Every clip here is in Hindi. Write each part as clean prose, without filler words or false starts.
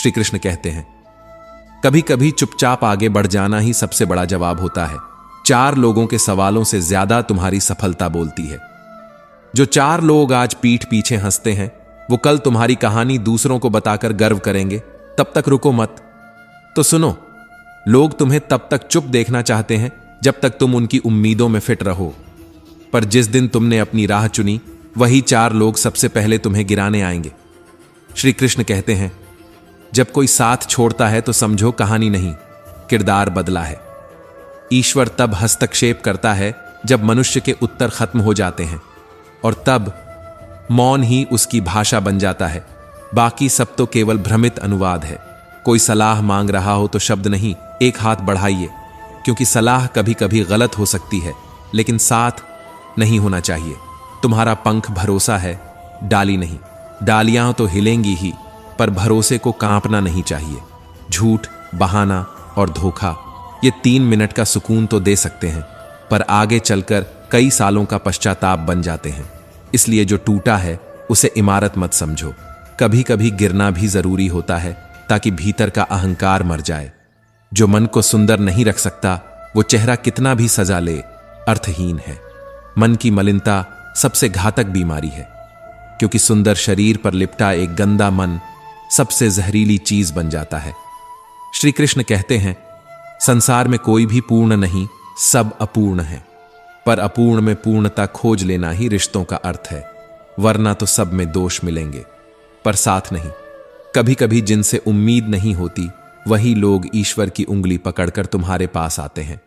श्री कृष्ण कहते हैं, कभी कभी चुपचाप आगे बढ़ जाना ही सबसे बड़ा जवाब होता है। 4 लोगों के सवालों से ज्यादा तुम्हारी सफलता बोलती है। जो 4 लोग आज पीठ पीछे हंसते हैं, वो कल तुम्हारी कहानी दूसरों को बताकर गर्व करेंगे। तब तक रुको मत। तो सुनो, लोग तुम्हें तब तक चुप देखना चाहते हैं जब तक तुम उनकी उम्मीदों में फिट रहो। पर जिस दिन तुमने अपनी राह चुनी, वही 4 लोग सबसे पहले तुम्हें गिराने आएंगे। श्री कृष्ण कहते हैं, जब कोई साथ छोड़ता है तो समझो कहानी नहीं, किरदार बदला है। ईश्वर तब हस्तक्षेप करता है जब मनुष्य के उत्तर खत्म हो जाते हैं, और तब मौन ही उसकी भाषा बन जाता है। बाकी सब तो केवल भ्रमित अनुवाद है। कोई सलाह मांग रहा हो तो शब्द नहीं, एक हाथ बढ़ाइए, क्योंकि सलाह कभी कभी गलत हो सकती है, लेकिन साथ नहीं होना चाहिए। तुम्हारा पंख भरोसा है, डाली नहीं। डालियां तो हिलेंगी ही, पर भरोसे को कांपना नहीं चाहिए। झूठ, बहाना और धोखा ये 3 मिनट का सुकून तो दे सकते हैं, पर आगे चलकर कई सालों का पश्चाताप बन जाते हैं। इसलिए जो टूटा है उसे इमारत मत समझो। कभी कभी गिरना भी जरूरी होता है, ताकि भीतर का अहंकार मर जाए। जो मन को सुंदर नहीं रख सकता, वो चेहरा कितना भी सजा ले, अर्थहीन है। मन की मलिनता सबसे घातक बीमारी है, क्योंकि सुंदर शरीर पर लिपटा एक गंदा मन सबसे जहरीली चीज बन जाता है। श्री कृष्ण कहते हैं, संसार में कोई भी पूर्ण नहीं, सब अपूर्ण है। पर अपूर्ण में पूर्णता खोज लेना ही रिश्तों का अर्थ है, वरना तो सब में दोष मिलेंगे, पर साथ नहीं। कभी कभी जिनसे उम्मीद नहीं होती, वही लोग ईश्वर की उंगली पकड़कर तुम्हारे पास आते हैं।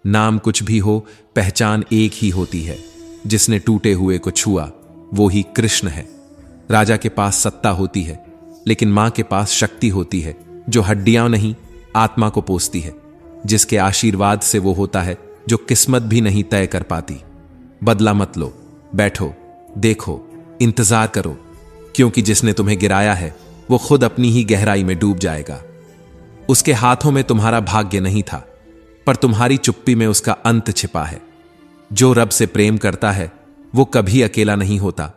नाम कुछ भी हो, पहचान एक ही होती है। जिसने टूटे हुए को छुआ, वो ही कृष्ण है। राजा के पास सत्ता होती है, लेकिन मां के पास शक्ति होती है, जो हड्डियां नहीं, आत्मा को पोसती है। जिसके आशीर्वाद से वो होता है जो किस्मत भी नहीं तय कर पाती। बदला मत लो, बैठो, देखो, इंतजार करो, क्योंकि जिसने तुम्हें गिराया है वो खुद अपनी ही गहराई में डूब जाएगा। उसके हाथों में तुम्हारा भाग्य नहीं था, पर तुम्हारी चुप्पी में उसका अंत छिपा है। जो रब से प्रेम करता है वो कभी अकेला नहीं होता,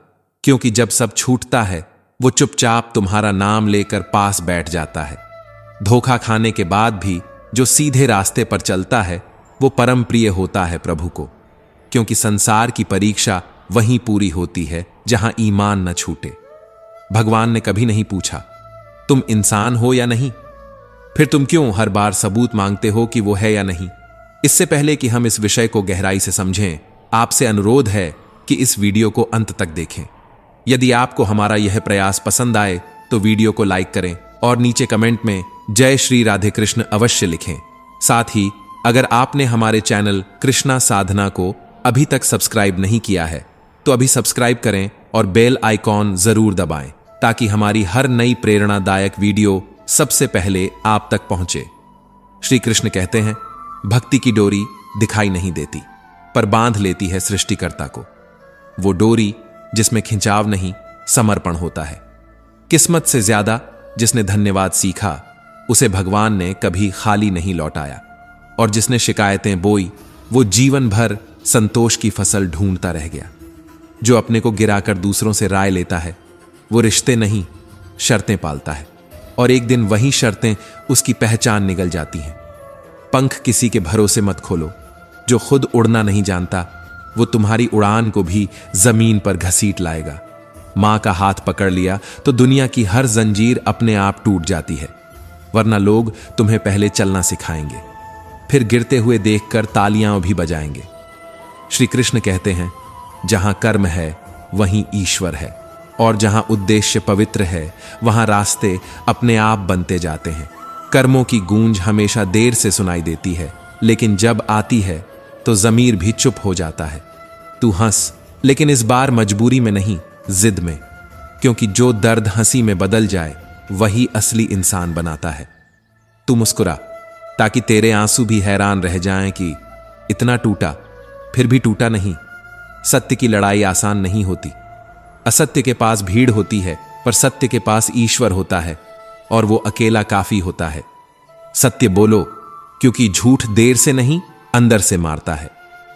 क्योंकि जब सब छूटता है वो चुपचाप तुम्हारा नाम लेकर पास बैठ जाता है। धोखा खाने के बाद भी जो सीधे रास्ते पर चलता है वो परम प्रिय होता है प्रभु को, क्योंकि संसार की परीक्षा वहीं पूरी होती है जहां ईमान न छूटे। भगवान ने कभी नहीं पूछा तुम इंसान हो या नहीं, फिर तुम क्यों हर बार सबूत मांगते हो कि वो है या नहीं। इससे पहले कि हम इस विषय को गहराई से समझें, आपसे अनुरोध है कि इस वीडियो को अंत तक देखें। यदि आपको हमारा यह प्रयास पसंद आए तो वीडियो को लाइक करें और नीचे कमेंट में जय श्री राधे कृष्ण अवश्य लिखें। साथ ही अगर आपने हमारे चैनल कृष्णा साधना को अभी तक सब्सक्राइब नहीं किया है तो अभी सब्सक्राइब करें और बेल आइकॉन जरूर दबाएं, ताकि हमारी हर नई प्रेरणादायक वीडियो सबसे पहले आप तक पहुंचे। श्री कृष्ण कहते हैं, भक्ति की डोरी दिखाई नहीं देती, पर बांध लेती है सृष्टिकर्ता को। वो डोरी जिसमें खिंचाव नहीं, समर्पण होता है। किस्मत से ज्यादा जिसने धन्यवाद सीखा, उसे भगवान ने कभी खाली नहीं लौटाया। और जिसने शिकायतें बोई, वो जीवन भर संतोष की फसल ढूंढता रह गया। जो अपने को गिराकर दूसरों से राय लेता है, वो रिश्ते नहीं, शर्तें पालता है, और एक दिन वही शर्तें उसकी पहचान निगल जाती हैं। पंख किसी के भरोसे मत खोलो। जो खुद उड़ना नहीं जानता, वो तुम्हारी उड़ान को भी जमीन पर घसीट लाएगा। मां का हाथ पकड़ लिया तो दुनिया की हर जंजीर अपने आप टूट जाती है, वरना लोग तुम्हें पहले चलना सिखाएंगे, फिर गिरते हुए देखकर तालियां भी बजाएंगे। श्री कृष्ण कहते हैं, जहां कर्म है वहीं ईश्वर है, और जहां उद्देश्य पवित्र है वहां रास्ते अपने आप बनते जाते हैं। कर्मों की गूंज हमेशा देर से सुनाई देती है, लेकिन जब आती है तो जमीर भी चुप हो जाता है। तू हंस, लेकिन इस बार मजबूरी में नहीं, जिद में, क्योंकि जो दर्द हंसी में बदल जाए वही असली इंसान बनाता है। तू मुस्कुरा, ताकि तेरे आंसू भी हैरान रह जाएं कि इतना टूटा फिर भी टूटा नहीं। सत्य की लड़ाई आसान नहीं होती। असत्य के पास भीड़ होती है, पर सत्य के पास ईश्वर होता है, और वो अकेला काफी होता है। सत्य बोलो, क्योंकि झूठ देर से नहीं, अंदर से मारता है।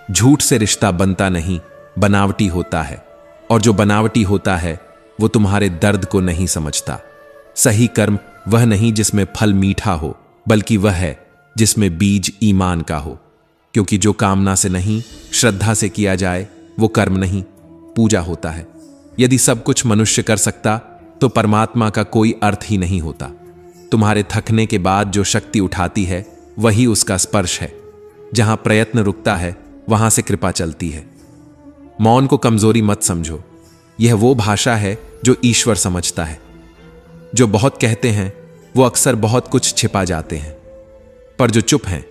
झूठ से रिश्ता बनता नहीं, बनावटी होता है, और जो बनावटी होता है वो तुम्हारे दर्द को नहीं समझता। सही कर्म वह नहीं जिसमें फल मीठा हो, बल्कि वह है जिसमें बीज ईमान का हो। क्योंकि जो कामना से नहीं, श्रद्धा से किया जाए वो कर्म नहीं, पूजा होता है। यदि सब कुछ मनुष्य कर सकता तो परमात्मा का कोई अर्थ ही नहीं होता। तुम्हारे थकने के बाद जो शक्ति उठाती है वही उसका स्पर्श है। जहां प्रयत्न रुकता है वहां से कृपा चलती है। मौन को कमजोरी मत समझो, यह वो भाषा है जो ईश्वर समझता है। जो बहुत कहते हैं वो अक्सर बहुत कुछ छिपा जाते हैं, पर जो चुप हैं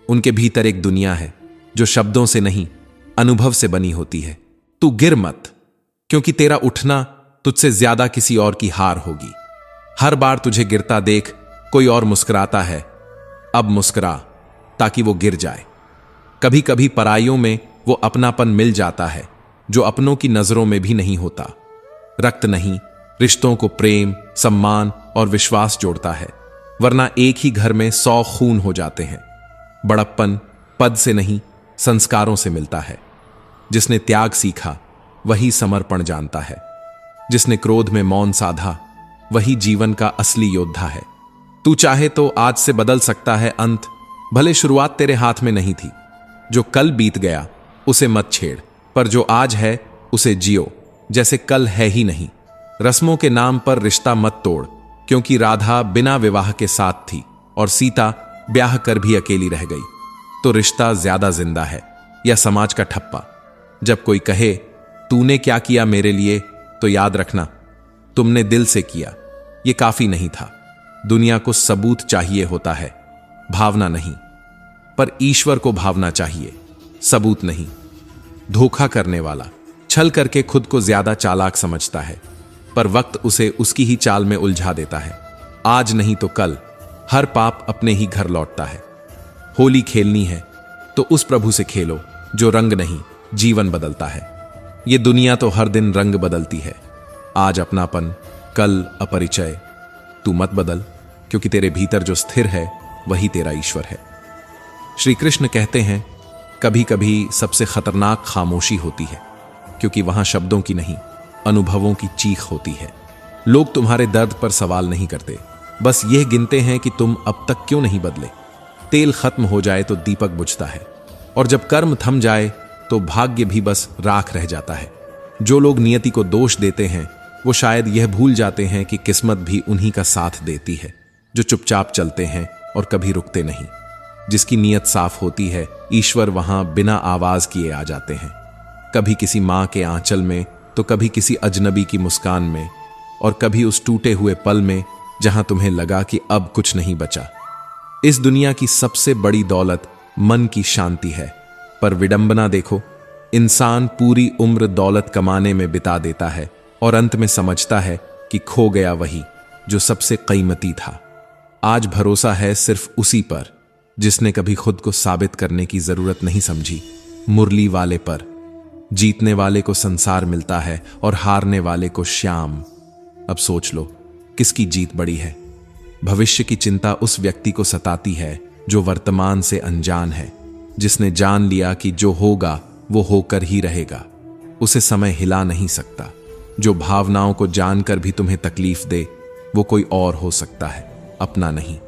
उनके भीतर एक दुनिया है जो शब्दों से नहीं, अनुभव से बनी होती है। तू गिर मत, क्योंकि तेरा उठना तुझसे ज्यादा किसी और की हार होगी। हर बार तुझे गिरता देख कोई और मुस्कुराता है, अब मुस्कुरा ताकि वो गिर जाए। कभी कभी पराइयों में वो अपनापन मिल जाता है जो अपनों की नजरों में भी नहीं होता। रक्त नहीं, रिश्तों को प्रेम, सम्मान और विश्वास जोड़ता है, वरना एक ही घर में 100 खून हो जाते हैं। बड़प्पन पद से नहीं, संस्कारों से मिलता है। जिसने त्याग सीखा वही समर्पण जानता है। जिसने क्रोध में मौन साधा वही जीवन का असली योद्धा है। तू चाहे तो आज से बदल सकता है अंत, भले शुरुआत तेरे हाथ में नहीं थी। जो कल बीत गया उसे मत छेड़, पर जो आज है उसे जियो जैसे कल है ही नहीं। रस्मों के नाम पर रिश्ता मत तोड़, क्योंकि राधा बिना विवाह के साथ थी और सीता ब्याह कर भी अकेली रह गई। तो रिश्ता ज्यादा जिंदा है या समाज का ठप्पा? जब कोई कहे तूने क्या किया मेरे लिए, तो याद रखना तुमने दिल से किया, ये काफी नहीं था। दुनिया को सबूत चाहिए होता है, भावना नहीं। पर ईश्वर को भावना चाहिए, सबूत नहीं। धोखा करने वाला छल करके खुद को ज्यादा चालाक समझता है, पर वक्त उसे उसकी ही चाल में उलझा देता है। आज नहीं तो कल हर पाप अपने ही घर लौटता है। होली खेलनी है तो उस प्रभु से खेलो जो रंग नहीं, जीवन बदलता है। ये दुनिया तो हर दिन रंग बदलती है। आज अपनापन, कल अपरिचय। तू मत बदल, क्योंकि तेरे भीतर जो स्थिर है वही तेरा ईश्वर है। श्री कृष्ण कहते हैं, कभी कभी सबसे खतरनाक खामोशी होती है, क्योंकि वहां शब्दों की नहीं, अनुभवों की चीख होती है। लोग तुम्हारे दर्द पर सवाल नहीं करते, बस यह गिनते हैं कि तुम अब तक क्यों नहीं बदले। तेल खत्म हो जाए तो दीपक बुझता है, और जब कर्म थम जाए तो भाग्य भी बस राख रह जाता है। जो लोग नियति को दोष देते हैं वो शायद यह भूल जाते हैं कि किस्मत भी उन्हीं का साथ देती है, जो चुपचाप चलते हैं और कभी रुकते नहीं। जिसकी नीयत साफ होती है, ईश्वर वहां बिना आवाज किए आ जाते हैं। कभी किसी मां के आंचल में, तो कभी किसी अजनबी की मुस्कान में, और कभी उस टूटे हुए पल में जहां तुम्हें लगा कि अब कुछ नहीं बचा। इस दुनिया की सबसे बड़ी दौलत मन की शांति है, पर विडंबना देखो, इंसान पूरी उम्र दौलत कमाने में बिता देता है और अंत में समझता है कि खो गया वही जो सबसे कीमती था। आज भरोसा है सिर्फ उसी पर जिसने कभी खुद को साबित करने की जरूरत नहीं समझी। मुरली वाले पर। जीतने वाले को संसार मिलता है और हारने वाले को श्याम। अब सोच लो, किसकी जीत बड़ी है? भविष्य की चिंता उस व्यक्ति को सताती है जो वर्तमान से अनजान है, जिसने जान लिया कि जो होगा वो होकर ही रहेगा, उसे समय हिला नहीं सकता। जो भावनाओं को जानकर भी तुम्हें तकलीफ दे वो कोई और हो सकता है, अपना नहीं।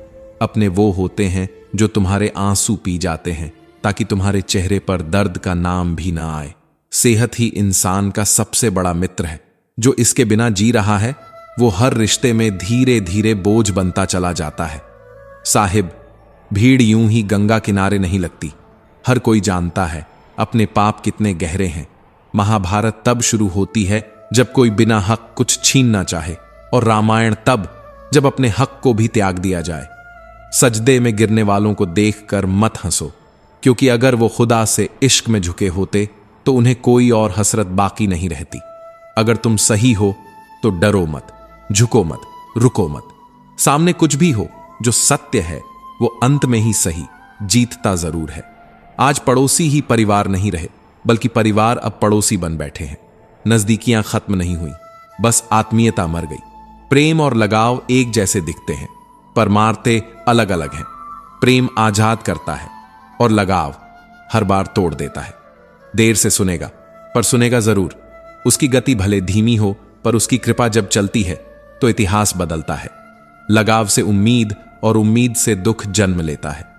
अपने वो होते हैं जो तुम्हारे आंसू पी जाते हैं ताकि तुम्हारे चेहरे पर दर्द का नाम भी ना आए। सेहत ही इंसान का सबसे बड़ा मित्र है। जो इसके बिना जी रहा है वो हर रिश्ते में धीरे धीरे बोझ बनता चला जाता है। साहिब, भीड़ यूं ही गंगा किनारे नहीं लगती। हर कोई जानता है अपने पाप कितने गहरे हैं। महाभारत तब शुरू होती है जब कोई बिना हक कुछ छीनना चाहे, और रामायण तब जब अपने हक को भी त्याग दिया जाए। सजदे में गिरने वालों को देखकर मत हंसो, क्योंकि अगर वो खुदा से इश्क में झुके होते तो उन्हें कोई और हसरत बाकी नहीं रहती। अगर तुम सही हो तो डरो मत, झुको मत, रुको मत। सामने कुछ भी हो, जो सत्य है वो अंत में ही सही जीतता जरूर है। आज पड़ोसी ही परिवार नहीं रहे, बल्कि परिवार अब पड़ोसी बन बैठे हैं। नजदीकियां खत्म नहीं हुई, बस आत्मीयता मर गई। प्रेम और लगाव एक जैसे दिखते हैं, पर मारते अलग अलग हैं। प्रेम आजाद करता है और लगाव हर बार तोड़ देता है। देर से सुनेगा, पर सुनेगा जरूर। उसकी गति भले धीमी हो, पर उसकी कृपा जब चलती है तो इतिहास बदलता है। लगाव से उम्मीद और उम्मीद से दुख जन्म लेता है।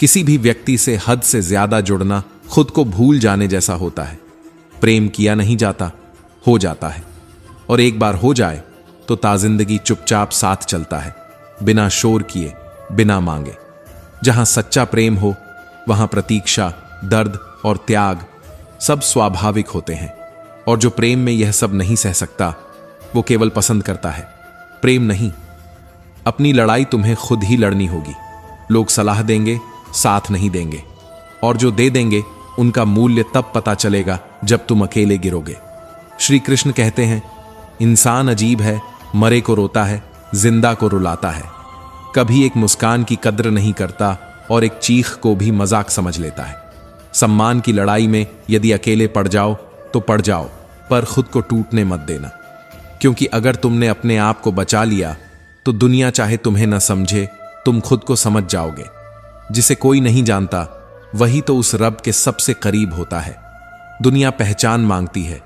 किसी भी व्यक्ति से हद से ज्यादा जुड़ना खुद को भूल जाने जैसा होता है। प्रेम किया नहीं जाता, हो जाता है, और एक बार हो जाए तो ताजिंदगी चुपचाप साथ चलता है, बिना शोर किए, बिना मांगे। जहां सच्चा प्रेम हो वहां प्रतीक्षा, दर्द और त्याग सब स्वाभाविक होते हैं। और जो प्रेम में यह सब नहीं सह सकता वो केवल पसंद करता है, प्रेम नहीं। अपनी लड़ाई तुम्हें खुद ही लड़नी होगी। लोग सलाह देंगे, साथ नहीं देंगे, और जो दे देंगे उनका मूल्य तब पता चलेगा जब तुम अकेले गिरोगे। श्री कृष्ण कहते हैं, इंसान अजीब है, मरे को रोता है, जिंदा को रुलाता है। कभी एक मुस्कान की कद्र नहीं करता और एक चीख को भी मजाक समझ लेता है। सम्मान की लड़ाई में यदि अकेले पड़ जाओ तो पड़ जाओ, पर खुद को टूटने मत देना, क्योंकि अगर तुमने अपने आप को बचा लिया तो दुनिया चाहे तुम्हें न समझे, तुम खुद को समझ जाओगे। जिसे कोई नहीं जानता वही तो उस रब के सबसे करीब होता है। दुनिया पहचान मांगती है,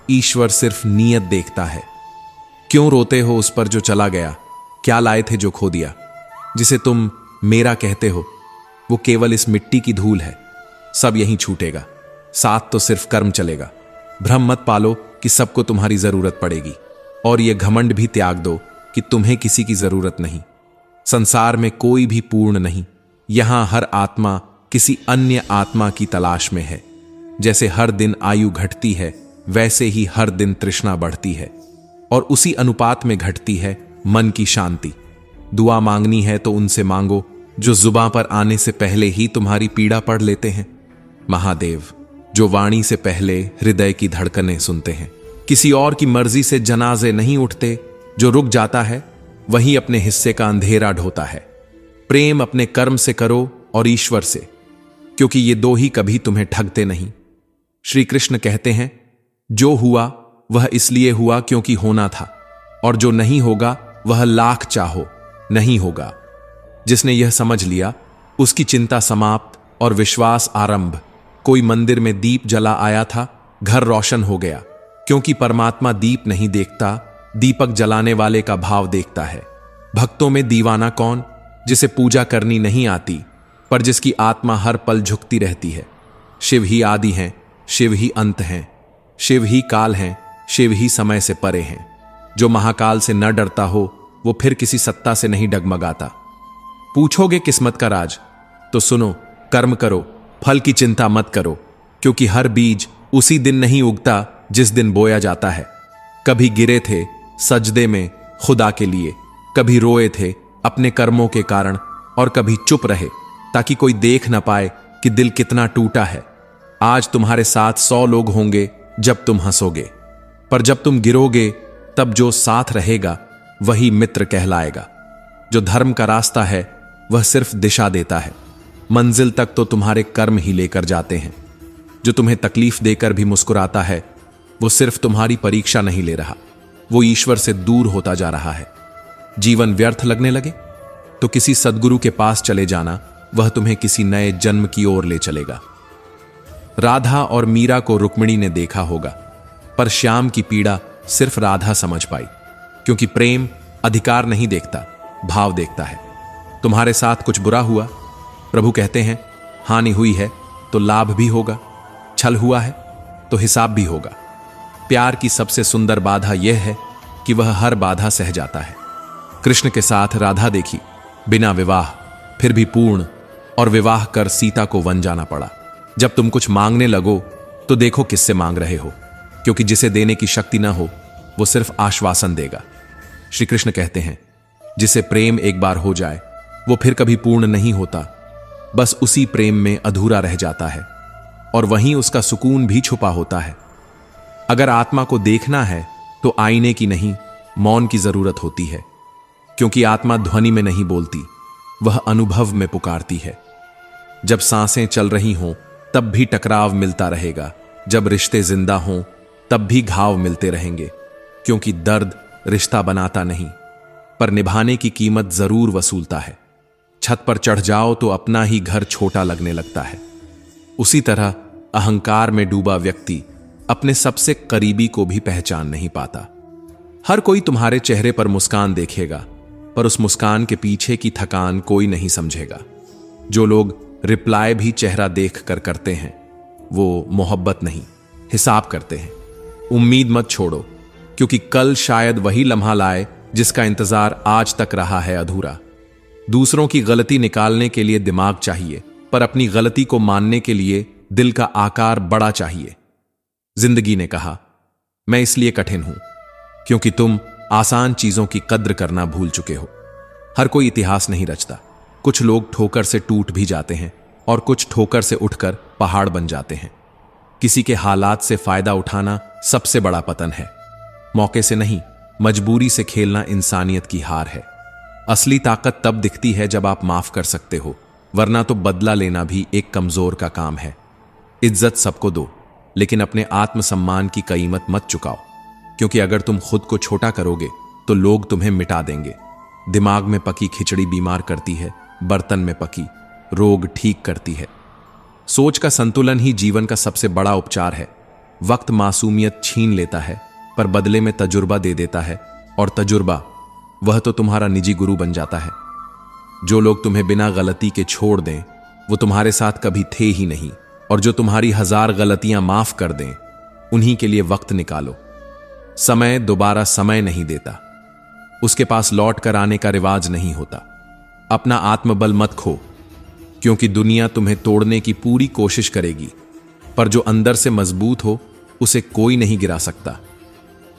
ईश्वर सिर्फ नीयत देखता है। क्यों रोते हो उस पर जो चला गया? क्या लाए थे जो खो दिया? जिसे तुम मेरा कहते हो वो केवल इस मिट्टी की धूल है। सब यहीं छूटेगा, साथ तो सिर्फ कर्म चलेगा। भ्रम मत पालो कि सबको तुम्हारी जरूरत पड़ेगी, और यह घमंड भी त्याग दो कि तुम्हें किसी की जरूरत नहीं। संसार में कोई भी पूर्ण नहीं। यहां हर आत्मा किसी अन्य आत्मा की तलाश में है। जैसे हर दिन आयु घटती है वैसे ही हर दिन तृष्णा बढ़ती है, और उसी अनुपात में घटती है मन की शांति। दुआ मांगनी है तो उनसे मांगो जो जुबां पर आने से पहले ही तुम्हारी पीड़ा पढ़ लेते हैं। महादेव, जो वाणी से पहले हृदय की धड़कनें सुनते हैं। किसी और की मर्जी से जनाजे नहीं उठते। जो रुक जाता है वही अपने हिस्से का अंधेरा ढोता है। प्रेम अपने कर्म से करो और ईश्वर से, क्योंकि ये दो ही कभी तुम्हें ठगते नहीं। श्री कृष्ण कहते हैं, जो हुआ वह इसलिए हुआ क्योंकि होना था, और जो नहीं होगा वह लाख चाहो नहीं होगा। जिसने यह समझ लिया उसकी चिंता समाप्त और विश्वास आरंभ। कोई मंदिर में दीप जला आया था, घर रोशन हो गया, क्योंकि परमात्मा दीप नहीं देखता, दीपक जलाने वाले का भाव देखता है। भक्तों में दीवाना कौन? जिसे पूजा करनी नहीं आती, पर जिसकी आत्मा हर पल झुकती रहती है। शिव ही आदि हैं, शिव ही अंत हैं, शिव ही काल हैं, शिव ही समय से परे हैं। जो महाकाल से न डरता हो वो फिर किसी सत्ता से नहीं डगमगाता। पूछोगे किस्मत का राज? तो सुनो, कर्म करो, फल की चिंता मत करो, क्योंकि हर बीज उसी दिन नहीं उगता जिस दिन बोया जाता है। कभी गिरे थे सजदे में खुदा के लिए, कभी रोए थे अपने कर्मों के कारण, और कभी चुप रहे ताकि कोई देख ना पाए कि दिल कितना टूटा है। आज तुम्हारे साथ 100 लोग होंगे जब तुम हंसोगे, पर जब तुम गिरोगे तब जो साथ रहेगा वही मित्र कहलाएगा। जो धर्म का रास्ता है वह सिर्फ दिशा देता है, मंजिल तक तो तुम्हारे कर्म ही लेकर जाते हैं। जो तुम्हें तकलीफ देकर भी मुस्कुराता है वो सिर्फ तुम्हारी परीक्षा नहीं ले रहा, वो ईश्वर से दूर होता जा रहा है। जीवन व्यर्थ लगने लगे तो किसी सद्गुरु के पास चले जाना, वह तुम्हें किसी नए जन्म की ओर ले चलेगा। राधा और मीरा को रुक्मिणी ने देखा होगा, पर श्याम की पीड़ा सिर्फ राधा समझ पाई, क्योंकि प्रेम अधिकार नहीं देखता, भाव देखता है। तुम्हारे साथ कुछ बुरा हुआ, प्रभु कहते हैं, हानि हुई है तो लाभ भी होगा, छल हुआ है तो हिसाब भी होगा। प्यार की सबसे सुंदर बाधा यह है कि वह हर बाधा सह जाता है। कृष्ण के साथ राधा देखी, बिना विवाह फिर भी पूर्ण, और विवाह कर सीता को वन जाना पड़ा। जब तुम कुछ मांगने लगो तो देखो किससे मांग रहे हो, क्योंकि जिसे देने की शक्ति ना हो वो सिर्फ आश्वासन देगा। श्री कृष्ण कहते हैं, जिसे प्रेम एक बार हो जाए वो फिर कभी पूर्ण नहीं होता, बस उसी प्रेम में अधूरा रह जाता है, और वहीं उसका सुकून भी छुपा होता है। अगर आत्मा को देखना है तो आईने की नहीं, मौन की जरूरत होती है, क्योंकि आत्मा ध्वनि में नहीं बोलती, वह अनुभव में पुकारती है। जब सांसें चल रही हों तब भी टकराव मिलता रहेगा, जब रिश्ते जिंदा हों तब भी घाव मिलते रहेंगे, क्योंकि दर्द रिश्ता बनाता नहीं, पर निभाने की कीमत जरूर वसूलता है। छत पर चढ़ जाओ तो अपना ही घर छोटा लगने लगता है। उसी तरह अहंकार में डूबा व्यक्ति अपने सबसे करीबी को भी पहचान नहीं पाता। हर कोई तुम्हारे चेहरे पर मुस्कान देखेगा, पर उस मुस्कान के पीछे की थकान कोई नहीं समझेगा। जो लोग रिप्लाई भी चेहरा देख कर करते हैं, वो मोहब्बत नहीं, हिसाब करते हैं। उम्मीद मत छोड़ो, क्योंकि कल शायद वही लम्हा लाए जिसका इंतजार आज तक रहा है अधूरा। दूसरों की गलती निकालने के लिए दिमाग चाहिए, पर अपनी गलती को मानने के लिए दिल का आकार बड़ा चाहिए। जिंदगी ने कहा, मैं इसलिए कठिन हूं क्योंकि तुम आसान चीजों की कद्र करना भूल चुके हो। हर कोई इतिहास नहीं रचता। कुछ लोग ठोकर से टूट भी जाते हैं और कुछ ठोकर से उठकर पहाड़ बन जाते हैं। किसी के हालात से फायदा उठाना सबसे बड़ा पतन है। मौके से नहीं, मजबूरी से खेलना इंसानियत की हार है। असली ताकत तब दिखती है जब आप माफ कर सकते हो, वरना तो बदला लेना भी एक कमजोर का काम है। इज्जत सबको दो, लेकिन अपने आत्मसम्मान की कीमत मत चुकाओ, क्योंकि अगर तुम खुद को छोटा करोगे तो लोग तुम्हें मिटा देंगे। दिमाग में पकी खिचड़ी बीमार करती है, बर्तन में पकी रोग ठीक करती है। सोच का संतुलन ही जीवन का सबसे बड़ा उपचार है। वक्त मासूमियत छीन लेता है, पर बदले में तजुर्बा दे देता है, और तजुर्बा वह तो तुम्हारा निजी गुरु बन जाता है। जो लोग तुम्हें बिना गलती के छोड़ दें, वो तुम्हारे साथ कभी थे ही नहीं, और जो तुम्हारी 1000 गलतियां माफ कर दें, उन्हीं के लिए वक्त निकालो। समय दोबारा समय नहीं देता, उसके पास लौट कर आने का रिवाज नहीं होता। अपना आत्मबल मत खो, क्योंकि दुनिया तुम्हें तोड़ने की पूरी कोशिश करेगी, पर जो अंदर से मजबूत हो उसे कोई नहीं गिरा सकता।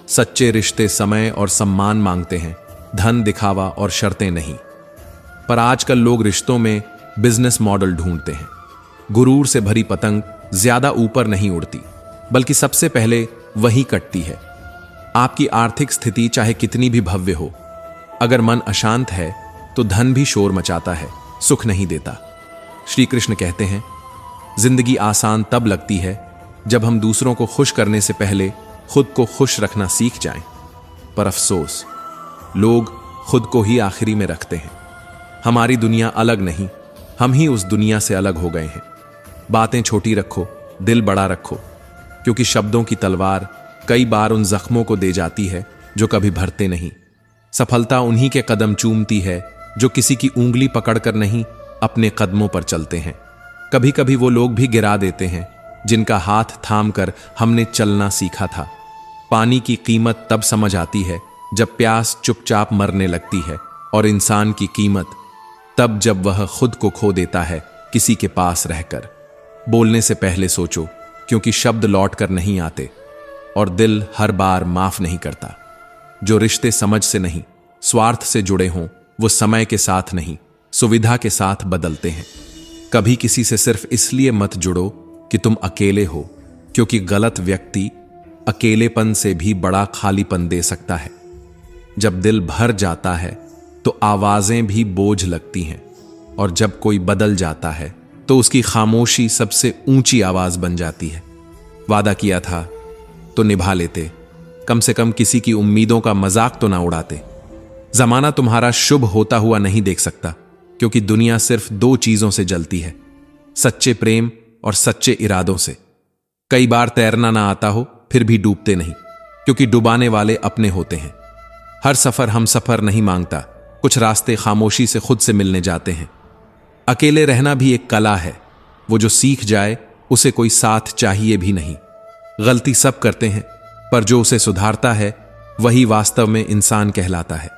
सच्चे रिश्ते समय और सम्मान मांगते हैं, धन, दिखावा और शर्तें नहीं। पर आजकल लोग रिश्तों में बिजनेस मॉडल ढूंढते हैं। गुरूर से भरी पतंग ज्यादा ऊपर नहीं उड़ती, बल्कि सबसे पहले वही कटती है। आपकी आर्थिक स्थिति चाहे कितनी भी भव्य हो, अगर मन अशांत है तो धन भी शोर मचाता है, सुख नहीं देता। श्री कृष्ण कहते हैं, जिंदगी आसान तब लगती है जब हम दूसरों को खुश करने से पहले खुद को खुश रखना सीख जाएं। पर अफसोस, लोग खुद को ही आखिरी में रखते हैं। हमारी दुनिया अलग नहीं, हम ही उस दुनिया से अलग हो गए हैं। बातें छोटी रखो, दिल बड़ा रखो, क्योंकि शब्दों की तलवार कई बार उन जख्मों को दे जाती है जो कभी भरते नहीं। सफलता उन्हीं के कदम चूमती है जो किसी की उंगली पकड़कर नहीं, अपने कदमों पर चलते हैं। कभी कभी वो लोग भी गिरा देते हैं जिनका हाथ थाम कर हमने चलना सीखा था। पानी की कीमत तब समझ आती है जब प्यास चुपचाप मरने लगती है, और इंसान की कीमत तब जब वह खुद को खो देता है किसी के पास रहकर। बोलने से पहले सोचो, क्योंकि शब्द लौट कर नहीं आते, और दिल हर बार माफ नहीं करता। जो रिश्ते समझ से नहीं, स्वार्थ से जुड़े हों, वो समय के साथ नहीं, सुविधा के साथ बदलते हैं। कभी किसी से सिर्फ इसलिए मत जुड़ो कि तुम अकेले हो, क्योंकि गलत व्यक्ति अकेलेपन से भी बड़ा खालीपन दे सकता है। जब दिल भर जाता है तो आवाजें भी बोझ लगती हैं, और जब कोई बदल जाता है तो उसकी खामोशी सबसे ऊंची आवाज बन जाती है। वादा किया था तो निभा लेते, कम से कम किसी की उम्मीदों का मजाक तो ना उड़ाते। जमाना तुम्हारा शुभ होता हुआ नहीं देख सकता, क्योंकि दुनिया सिर्फ 2 चीजों से जलती है, सच्चे प्रेम और सच्चे इरादों से। कई बार तैरना ना आता हो फिर भी डूबते नहीं, क्योंकि डुबाने वाले अपने होते हैं। हर सफर हम सफर नहीं मांगता, कुछ रास्ते खामोशी से खुद से मिलने जाते हैं। अकेले रहना भी एक कला है, वो जो सीख जाए उसे कोई साथ चाहिए भी नहीं। गलती सब करते हैं, पर जो उसे सुधारता है वही वास्तव में इंसान कहलाता है।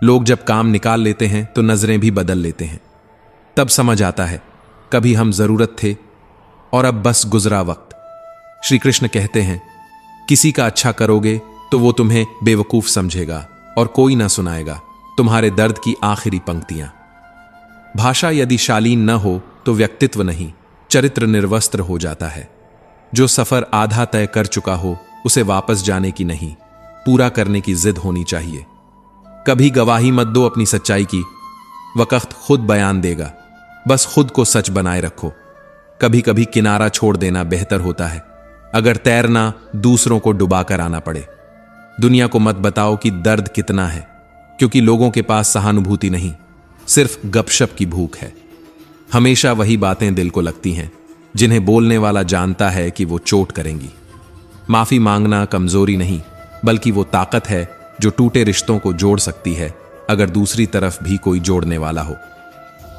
लोग जब काम निकाल लेते हैं तो नजरें भी बदल लेते हैं। तब समझ आता है कभी हम जरूरत थे और अब बस गुजरा वक्त। श्री कृष्ण कहते हैं, किसी का अच्छा करोगे तो वो तुम्हें बेवकूफ समझेगा और कोई ना सुनाएगा तुम्हारे दर्द की आखिरी पंक्तियां। भाषा यदि शालीन न हो तो व्यक्तित्व नहीं, चरित्र निर्वस्त्र हो जाता है। जो सफर आधा तय कर चुका हो उसे वापस जाने की नहीं, पूरा करने की जिद होनी चाहिए। कभी गवाही मत दो अपनी सच्चाई की, वक्त खुद बयान देगा, बस खुद को सच बनाए रखो। कभी कभी किनारा छोड़ देना बेहतर होता है, अगर तैरना दूसरों को डुबा कर आना पड़े। दुनिया को मत बताओ कि दर्द कितना है, क्योंकि लोगों के पास सहानुभूति नहीं, सिर्फ गपशप की भूख है। हमेशा वही बातें दिल को लगती हैं जिन्हें बोलने वाला जानता है कि वो चोट करेंगी। माफी मांगना कमजोरी नहीं, बल्कि वो ताकत है जो टूटे रिश्तों को जोड़ सकती है अगर दूसरी तरफ भी कोई जोड़ने वाला हो।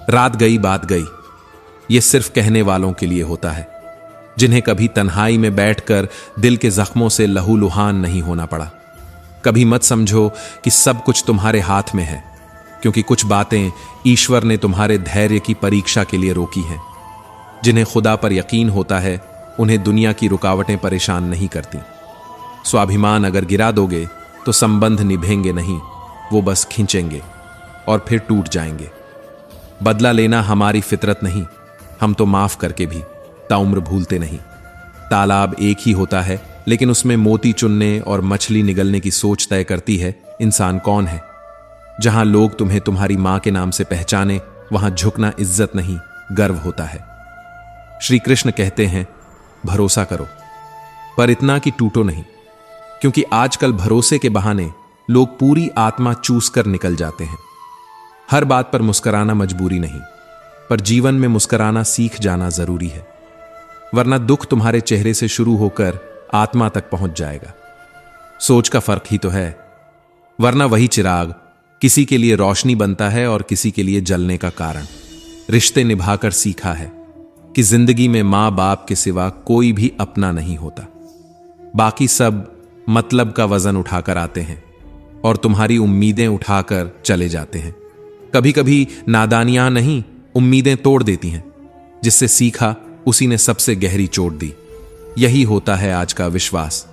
रात गई बात गई, ये सिर्फ कहने वालों के लिए होता है, जिन्हें कभी तन्हाई में बैठकर दिल के जख्मों से लहूलुहान नहीं होना पड़ा। कभी मत समझो कि सब कुछ तुम्हारे हाथ में है, क्योंकि कुछ बातें ईश्वर ने तुम्हारे धैर्य की परीक्षा के लिए रोकी हैं। जिन्हें खुदा पर यकीन होता है, उन्हें दुनिया की रुकावटें परेशान नहीं करती। स्वाभिमान अगर गिरा दोगे तो संबंध निभेंगे नहीं, वो बस खींचेंगे और फिर टूट जाएंगे। बदला लेना हमारी फितरत नहीं, हम तो माफ करके भी ताउम्र भूलते नहीं। तालाब एक ही होता है, लेकिन उसमें मोती चुनने और मछली निगलने की सोच तय करती है इंसान कौन है। जहां लोग तुम्हें तुम्हारी मां के नाम से पहचाने, वहां झुकना इज्जत नहीं, गर्व होता है। श्री कृष्ण कहते हैं, भरोसा करो, पर इतना कि टूटो नहीं, क्योंकि आजकल भरोसे के बहाने लोग पूरी आत्मा चूस कर निकल जाते हैं। हर बात पर मुस्कुराना मजबूरी नहीं, पर जीवन में मुस्कुराना सीख जाना जरूरी है, वरना दुख तुम्हारे चेहरे से शुरू होकर आत्मा तक पहुंच जाएगा। सोच का फर्क ही तो है, वरना वही चिराग किसी के लिए रोशनी बनता है और किसी के लिए जलने का कारण। रिश्ते निभाकर सीखा है कि जिंदगी में मां बाप के सिवा कोई भी अपना नहीं होता। बाकी सब मतलब का वजन उठाकर आते हैं और तुम्हारी उम्मीदें उठाकर चले जाते हैं। कभी कभी नादानियां नहीं, उम्मीदें तोड़ देती हैं। जिससे सीखा उसी ने सबसे गहरी चोट दी। यही होता है आज का विश्वास।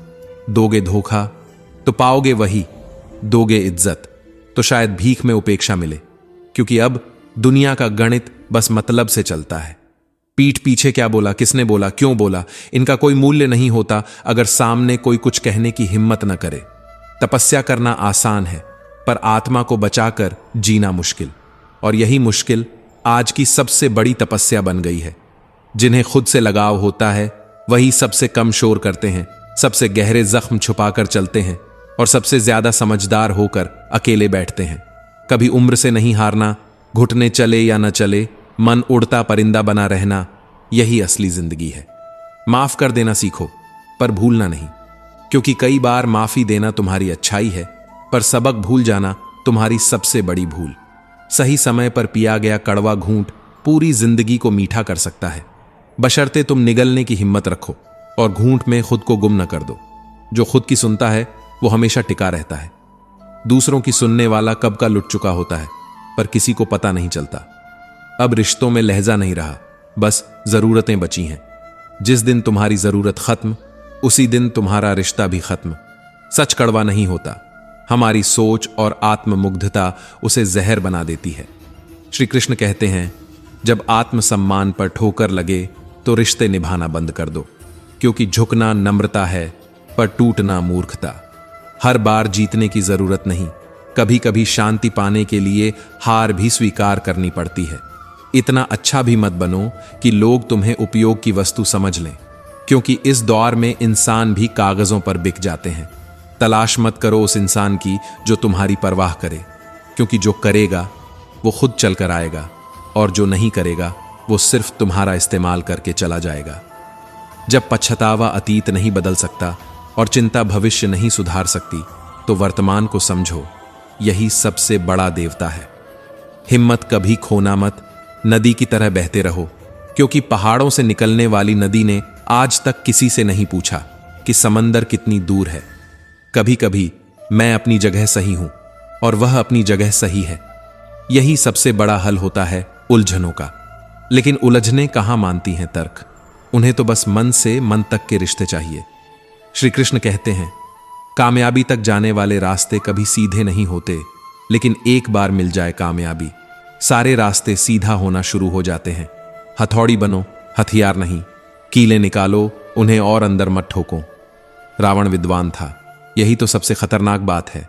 दोगे धोखा तो पाओगे वही, दोगे इज्जत तो शायद भीख में उपेक्षा मिले, क्योंकि अब दुनिया का गणित बस मतलब से चलता है। पीठ पीछे क्या बोला, किसने बोला, क्यों बोला, इनका कोई मूल्य नहीं होता अगर सामने कोई कुछ कहने की हिम्मत न करे। तपस्या करना आसान है, पर आत्मा को बचाकर जीना मुश्किल, और यही मुश्किल आज की सबसे बड़ी तपस्या बन गई है। जिन्हें खुद से लगाव होता है वही सबसे कम शोर करते हैं, सबसे गहरे जख्म छुपाकर चलते हैं और सबसे ज्यादा समझदार होकर अकेले बैठते हैं। कभी उम्र से नहीं हारना, घुटने चले या न चले, मन उड़ता परिंदा बना रहना, यही असली जिंदगी है। माफ कर देना सीखो, पर भूलना नहीं, क्योंकि कई बार माफी देना तुम्हारी अच्छाई है, पर सबक भूल जाना तुम्हारी सबसे बड़ी भूल। सही समय पर पिया गया कड़वा घूंट पूरी जिंदगी को मीठा कर सकता है, बशर्ते तुम निगलने की हिम्मत रखो और घूंट में खुद को गुम न कर दो। जो खुद की सुनता है वो हमेशा टिका रहता है। दूसरों की सुनने वाला कब का लुट चुका होता है, पर किसी को पता नहीं चलता। अब रिश्तों में लहजा नहीं रहा, बस जरूरतें बची हैं। जिस दिन तुम्हारी जरूरत खत्म, उसी दिन तुम्हारा रिश्ता भी खत्म। सच कड़वा नहीं होता, हमारी सोच और आत्ममुग्धता उसे जहर बना देती है। श्री कृष्ण कहते हैं, जब आत्मसम्मान पर ठोकर लगे तो रिश्ते निभाना बंद कर दो, क्योंकि झुकना नम्रता है, पर टूटना मूर्खता। हर बार जीतने की जरूरत नहीं, कभी कभी शांति पाने के लिए हार भी स्वीकार करनी पड़ती है। इतना अच्छा भी मत बनो कि लोग तुम्हें उपयोग की वस्तु समझ लें, क्योंकि इस दौर में इंसान भी कागजों पर बिक जाते हैं। तलाश मत करो उस इंसान की जो तुम्हारी परवाह करे, क्योंकि जो करेगा वो खुद चल कर आएगा, और जो नहीं करेगा वो सिर्फ तुम्हारा इस्तेमाल करके चला जाएगा। जब पछतावा अतीत नहीं बदल सकता और चिंता भविष्य नहीं सुधार सकती, तो वर्तमान को समझो, यही सबसे बड़ा देवता है। हिम्मत कभी खोना मत, नदी की तरह बहते रहो, क्योंकि पहाड़ों से निकलने वाली नदी ने आज तक किसी से नहीं पूछा कि समंदर कितनी दूर है। कभी कभी मैं अपनी जगह सही हूं और वह अपनी जगह सही है। यही सबसे बड़ा हल होता है उलझनों का। लेकिन उलझने कहां मानती हैं तर्क, उन्हें तो बस मन से मन तक के रिश्ते चाहिए। श्री कृष्ण कहते हैं, कामयाबी तक जाने वाले रास्ते कभी सीधे नहीं होते, लेकिन एक बार मिल जाए कामयाबी, सारे रास्ते सीधा होना शुरू हो जाते हैं। हथौड़ी बनो, हथियार नहीं। कीलें निकालो, उन्हें और अंदर मत ठोको। रावण विद्वान था, यही तो सबसे खतरनाक बात है।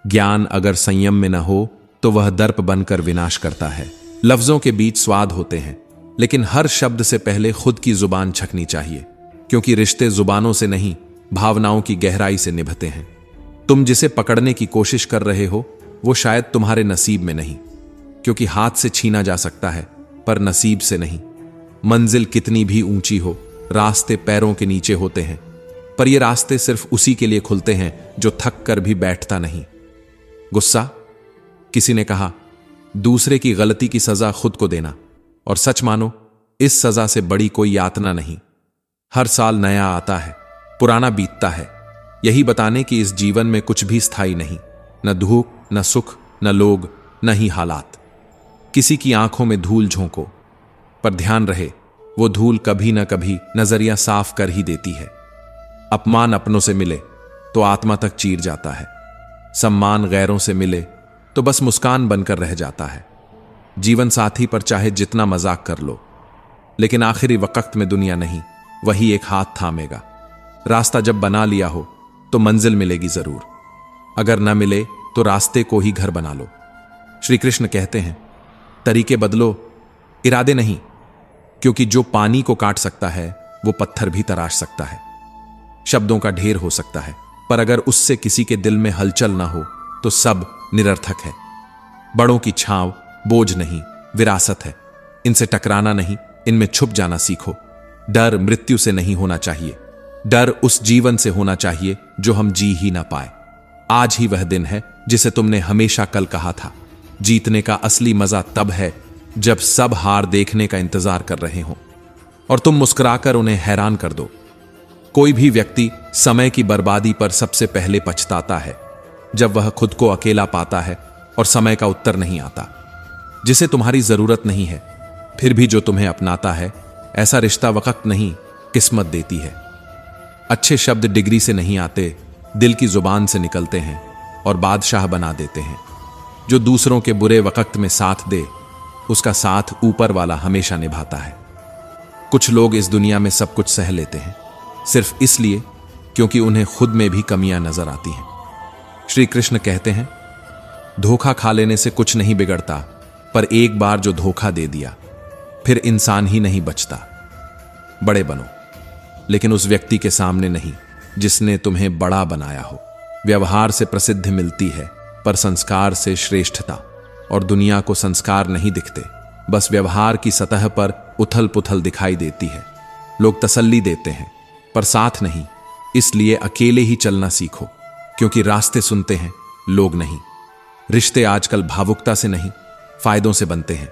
ज्ञान अगर संयम में न हो तो वह दर्प बनकर विनाश करता है। लफ्जों के बीच स्वाद होते हैं, लेकिन हर शब्द से पहले खुद की जुबान छकनी चाहिए, क्योंकि रिश्ते जुबानों से नहीं, भावनाओं की गहराई से निभते हैं। तुम जिसे पकड़ने की कोशिश कर रहे हो वो शायद तुम्हारे नसीब में नहीं, क्योंकि हाथ से छीना जा सकता है पर नसीब से नहीं। मंजिल कितनी भी ऊंची हो, रास्ते पैरों के नीचे होते हैं, पर ये रास्ते सिर्फ उसी के लिए खुलते हैं जो थक कर भी बैठता नहीं। गुस्सा किसी ने कहा, दूसरे की गलती की सजा खुद को देना। और सच मानो, इस सजा से बड़ी कोई यातना नहीं। हर साल नया आता है, पुराना बीतता है, यही बताने कि इस जीवन में कुछ भी स्थायी नहीं, न धूप, न सुख, न लोग, न ही हालात। किसी की आंखों में धूल झोंको, पर ध्यान रहे वो धूल कभी न कभी नजरिया साफ कर ही देती है। अपमान अपनों से मिले तो आत्मा तक चीर जाता है, सम्मान गैरों से मिले तो बस मुस्कान बनकर रह जाता है। जीवन साथी पर चाहे जितना मजाक कर लो, लेकिन आखिरी वक्त में दुनिया नहीं, वही एक हाथ थामेगा। रास्ता जब बना लिया हो तो मंजिल मिलेगी जरूर, अगर न मिले तो रास्ते को ही घर बना लो। श्री कृष्ण कहते हैं, तरीके बदलो, इरादे नहीं, क्योंकि जो पानी को काट सकता है वो पत्थर भी तराश सकता है। शब्दों का ढेर हो सकता है, पर अगर उससे किसी के दिल में हलचल ना हो तो सब निरर्थक है। बड़ों की छांव बोझ नहीं, विरासत है। इनसे टकराना नहीं, इनमें छुप जाना सीखो। डर मृत्यु से नहीं होना चाहिए, डर उस जीवन से होना चाहिए जो हम जी ही ना पाए। आज ही वह दिन है जिसे तुमने हमेशा कल कहा था। जीतने का असली मजा तब है जब सब हार देखने का इंतजार कर रहे हों और तुम मुस्कुराकर उन्हें हैरान कर दो। कोई भी व्यक्ति समय की बर्बादी पर सबसे पहले पछताता है जब वह खुद को अकेला पाता है और समय का उत्तर नहीं आता। जिसे तुम्हारी जरूरत नहीं है, फिर भी जो तुम्हें अपनाता है, ऐसा रिश्ता वक्त नहीं, किस्मत देती है। अच्छे शब्द डिग्री से नहीं आते, दिल की जुबान से निकलते हैं और बादशाह बना देते हैं। जो दूसरों के बुरे वक्त में साथ दे, उसका साथ ऊपर वाला हमेशा निभाता है। कुछ लोग इस दुनिया में सब कुछ सह लेते हैं सिर्फ इसलिए क्योंकि उन्हें खुद में भी कमियां नजर आती हैं। श्री कृष्ण कहते हैं, धोखा खा लेने से कुछ नहीं बिगड़ता, पर एक बार जो धोखा दे दिया फिर इंसान ही नहीं बचता। बड़े बनो, लेकिन उस व्यक्ति के सामने नहीं जिसने तुम्हें बड़ा बनाया हो। व्यवहार से प्रसिद्धि मिलती है, पर संस्कार से श्रेष्ठता। और दुनिया को संस्कार नहीं दिखते, बस व्यवहार की सतह पर उथल पुथल दिखाई देती है। लोग तसल्ली देते हैं पर साथ नहीं, इसलिए अकेले ही चलना सीखो, क्योंकि रास्ते सुनते हैं, लोग नहीं। रिश्ते आजकल भावुकता से नहीं, फायदों से बनते हैं।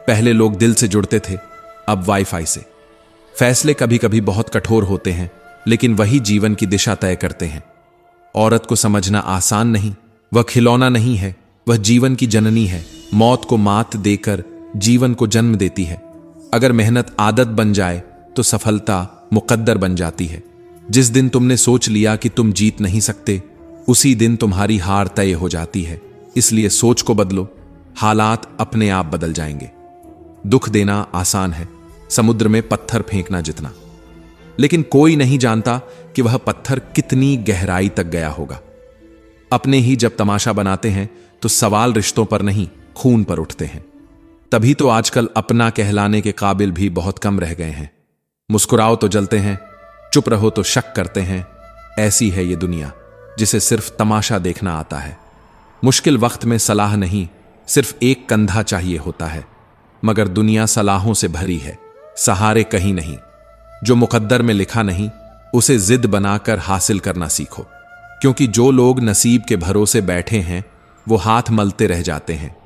पहले लोग दिल से जुड़ते थे, अब वाईफाई से। फैसले कभी कभी बहुत कठोर होते हैं, लेकिन वही जीवन की दिशा तय करते हैं। औरत को समझना आसान नहीं, वह खिलौना नहीं है, वह जीवन की जननी है। मौत को मात देकर जीवन को जन्म देती है। अगर मेहनत आदत बन जाए तो सफलता मुकद्दर बन जाती है। जिस दिन तुमने सोच लिया कि तुम जीत नहीं सकते, उसी दिन तुम्हारी हार तय हो जाती है। इसलिए सोच को बदलो, हालात अपने आप बदल जाएंगे। दुख देना आसान है, समुद्र में पत्थर फेंकना जितना, लेकिन कोई नहीं जानता कि वह पत्थर कितनी गहराई तक गया होगा। अपने ही जब तमाशा बनाते हैं तो सवाल रिश्तों पर नहीं, खून पर उठते हैं। तभी तो आजकल अपना कहलाने के काबिल भी बहुत कम रह गए हैं। मुस्कुराओ तो जलते हैं, चुप रहो तो शक करते हैं। ऐसी है ये दुनिया जिसे सिर्फ तमाशा देखना आता है। मुश्किल वक्त में सलाह नहीं, सिर्फ एक कंधा चाहिए होता है। मगर दुनिया सलाहों से भरी है, सहारे कहीं नहीं। जो मुकद्दर में लिखा नहीं, उसे जिद बनाकर हासिल करना सीखो, क्योंकि जो लोग नसीब के भरोसे बैठे हैं वो हाथ मलते रह जाते हैं।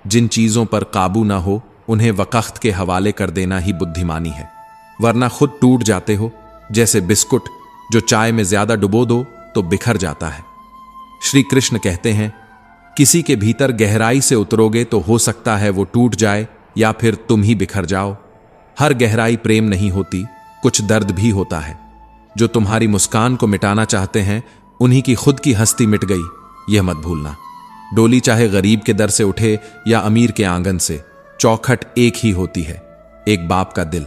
जिन चीजों पर काबू ना हो उन्हें वक्त के हवाले कर देना ही बुद्धिमानी है, वरना खुद टूट जाते हो। जैसे बिस्कुट जो चाय में ज्यादा डुबो दो तो बिखर जाता है। श्री कृष्ण कहते हैं, किसी के भीतर गहराई से उतरोगे तो हो सकता है वो टूट जाए या फिर तुम ही बिखर जाओ। हर गहराई प्रेम नहीं होती, कुछ दर्द भी होता है। जो तुम्हारी मुस्कान को मिटाना चाहते हैं, उन्हीं की खुद की हस्ती मिट गई, यह मत भूलना। डोली चाहे गरीब के दर से उठे या अमीर के आंगन से, चौखट एक ही होती है, एक बाप का दिल,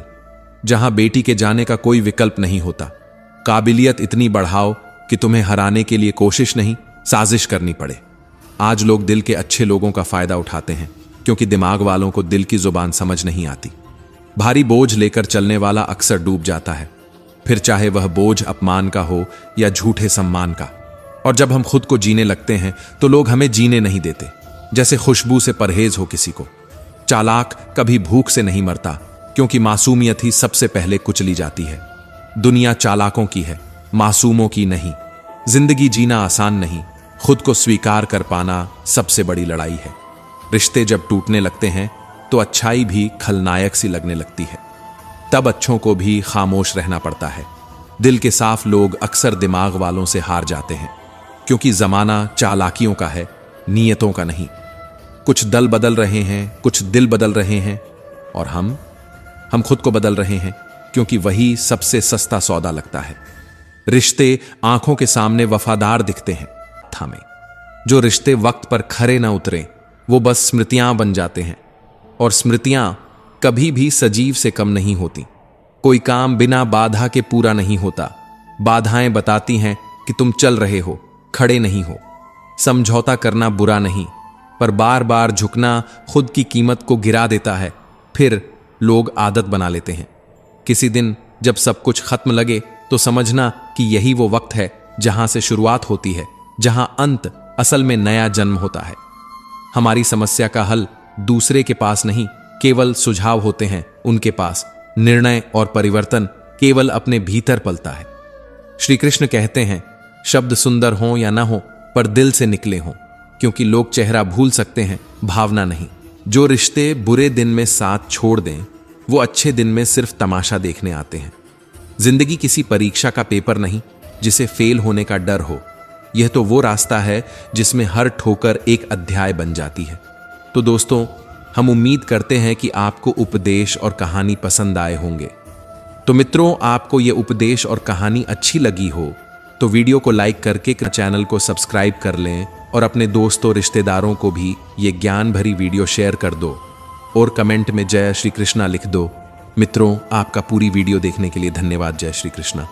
जहां बेटी के जाने का कोई विकल्प नहीं होता। काबिलियत इतनी बढ़ाओ कि तुम्हें हराने के लिए कोशिश नहीं, साजिश करनी पड़े। आज लोग दिल के अच्छे लोगों का फायदा उठाते हैं, क्योंकि दिमाग वालों को दिल की जुबान समझ नहीं आती। भारी बोझ लेकर चलने वाला अक्सर डूब जाता है, फिर चाहे वह बोझ अपमान का हो या झूठे सम्मान का। और जब हम खुद को जीने लगते हैं तो लोग हमें जीने नहीं देते, जैसे खुशबू से परहेज हो किसी को। चालाक कभी भूख से नहीं मरता, क्योंकि मासूमियत ही सबसे पहले कुचली जाती है। दुनिया चालाकों की है, मासूमों की नहीं। जिंदगी जीना आसान नहीं, खुद को स्वीकार कर पाना सबसे बड़ी लड़ाई है। रिश्ते जब टूटने लगते हैं तो अच्छाई भी खलनायक सी लगने लगती है। तब अच्छों को भी खामोश रहना पड़ता है। दिल के साफ लोग अक्सर दिमाग वालों से हार जाते हैं, क्योंकि जमाना चालाकियों का है, नीयतों का नहीं। कुछ दल बदल रहे हैं, कुछ दिल बदल रहे हैं, और हम खुद को बदल रहे हैं, क्योंकि वही सबसे सस्ता सौदा लगता है। रिश्ते आंखों के सामने वफादार दिखते हैं, थामे। जो रिश्ते वक्त पर खरे ना उतरे वो बस स्मृतियां बन जाते हैं, और स्मृतियां कभी भी सजीव से कम नहीं होती। कोई काम बिना बाधा के पूरा नहीं होता। बाधाएं बताती हैं कि तुम चल रहे हो, खड़े नहीं हो। समझौता करना बुरा नहीं, पर बार बार झुकना खुद की कीमत को गिरा देता है। फिर लोग आदत बना लेते हैं। किसी दिन जब सब कुछ खत्म लगे तो समझना कि यही वो वक्त है जहां से शुरुआत होती है, जहां अंत असल में नया जन्म होता है। हमारी समस्या का हल दूसरे के पास नहीं, केवल सुझाव होते हैं उनके पास। निर्णय और परिवर्तन केवल अपने भीतर पलता है। श्री कृष्ण कहते हैं, शब्द सुंदर हों या ना हो, पर दिल से निकले हों, क्योंकि लोग चेहरा भूल सकते हैं, भावना नहीं। जो रिश्ते बुरे दिन में साथ छोड़ दें वो अच्छे दिन में सिर्फ तमाशा देखने आते हैं। जिंदगी किसी परीक्षा का पेपर नहीं जिसे फेल होने का डर हो। यह तो वो रास्ता है जिसमें हर ठोकर एक अध्याय बन जाती है। तो दोस्तों, हम उम्मीद करते हैं कि आपको उपदेश और कहानी पसंद आए होंगे। तो मित्रों, आपको ये उपदेश और कहानी अच्छी लगी हो तो वीडियो को लाइक करके चैनल को सब्सक्राइब कर लें, और अपने दोस्तों रिश्तेदारों को भी ये ज्ञान भरी वीडियो शेयर कर दो, और कमेंट में जय श्री कृष्णा लिख दो। मित्रों, आपका पूरी वीडियो देखने के लिए धन्यवाद। जय श्री कृष्णा।